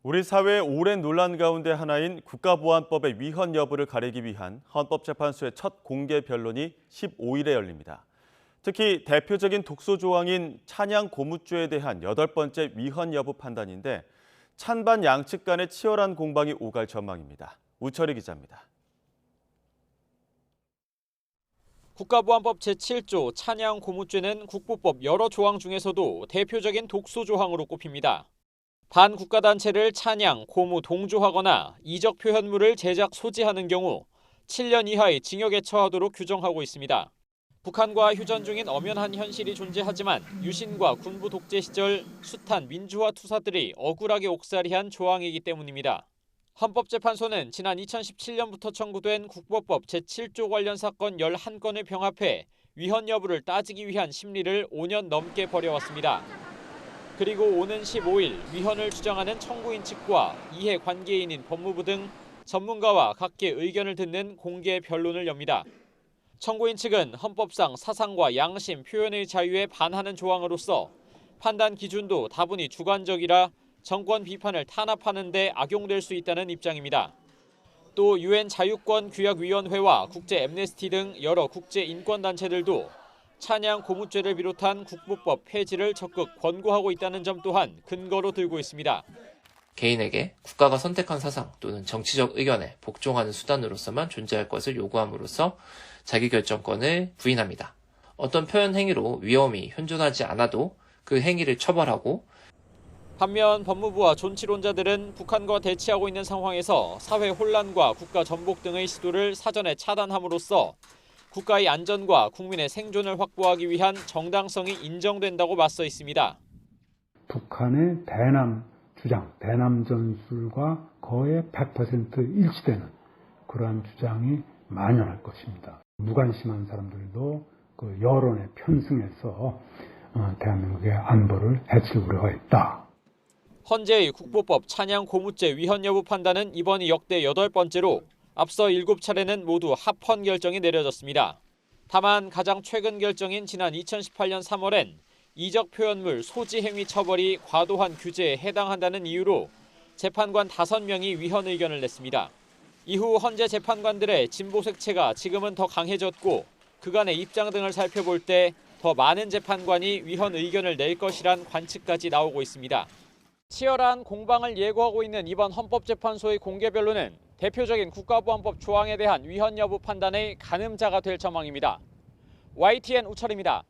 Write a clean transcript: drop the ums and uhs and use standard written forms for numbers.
우리 사회의 오랜 논란 가운데 하나인 국가보안법의 위헌 여부를 가리기 위한 헌법재판소의 첫 공개 변론이 15일에 열립니다. 특히 대표적인 독소 조항인 찬양 고무죄에 대한 8번째 위헌 여부 판단인데 찬반 양측 간의 치열한 공방이 오갈 전망입니다. 우철희 기자입니다. 국가보안법 제7조 찬양 고무죄는 국보법 여러 조항 중에서도 대표적인 독소 조항으로 꼽힙니다. 반국가단체를 찬양, 고무 동조하거나 이적 표현물을 제작, 소지하는 경우 7년 이하의 징역에 처하도록 규정하고 있습니다. 북한과 휴전 중인 엄연한 현실이 존재하지만 유신과 군부 독재 시절 숱한 민주화 투사들이 억울하게 옥살이한 조항이기 때문입니다. 헌법재판소는 지난 2017년부터 청구된 국보법 제7조 관련 사건 11건을 병합해 위헌 여부를 따지기 위한 심리를 5년 넘게 벌여왔습니다. 그리고 오는 15일 위헌을 주장하는 청구인 측과 이해관계인인 법무부 등 전문가와 각계 의견을 듣는 공개 변론을 엽니다. 청구인 측은 헌법상 사상과 양심, 표현의 자유에 반하는 조항으로서 판단 기준도 다분히 주관적이라 정권 비판을 탄압하는 데 악용될 수 있다는 입장입니다. 또 유엔 자유권규약위원회와 국제 앰네스티 등 여러 국제 인권단체들도 찬양 고무죄를 비롯한 국보법 폐지를 적극 권고하고 있다는 점 또한 근거로 들고 있습니다. 개인에게 국가가 선택한 사상 또는 정치적 의견에 복종하는 수단으로서만 존재할 것을 요구함으로써 자기결정권을 부인합니다. 어떤 표현 행위로 위험이 현존하지 않아도 그 행위를 처벌하고 반면 법무부와 존치론자들은 북한과 대치하고 있는 상황에서 사회 혼란과 국가 전복 등의 시도를 사전에 차단함으로써 국가의 안전과 국민의 생존을 확보하기 위한 정당성이 인정된다고 맞서 있습니다. 북한의 대남 주장, 대남 전술과 거의 100% 일치되는 그러한 주장이 만연할 것입니다. 무관심한 사람들도 그 여론에 편승해서 대한민국의 안보를 해칠 우려가 있다. 헌재의 국보법 찬양 고무죄 위헌 여부 판단은 이번이 역대 8번째로 앞서 7차례는 모두 합헌 결정이 내려졌습니다. 다만 가장 최근 결정인 지난 2018년 3월엔 이적 표현물 소지 행위 처벌이 과도한 규제에 해당한다는 이유로 재판관 5명이 위헌 의견을 냈습니다. 이후 헌재 재판관들의 진보 색채가 지금은 더 강해졌고 그간의 입장 등을 살펴볼 때 더 많은 재판관이 위헌 의견을 낼 것이란 관측까지 나오고 있습니다. 치열한 공방을 예고하고 있는 이번 헌법재판소의 공개 변론은 대표적인 국가보안법 조항에 대한 위헌 여부 판단의 가늠자가 될 전망입니다. YTN 우철입니다.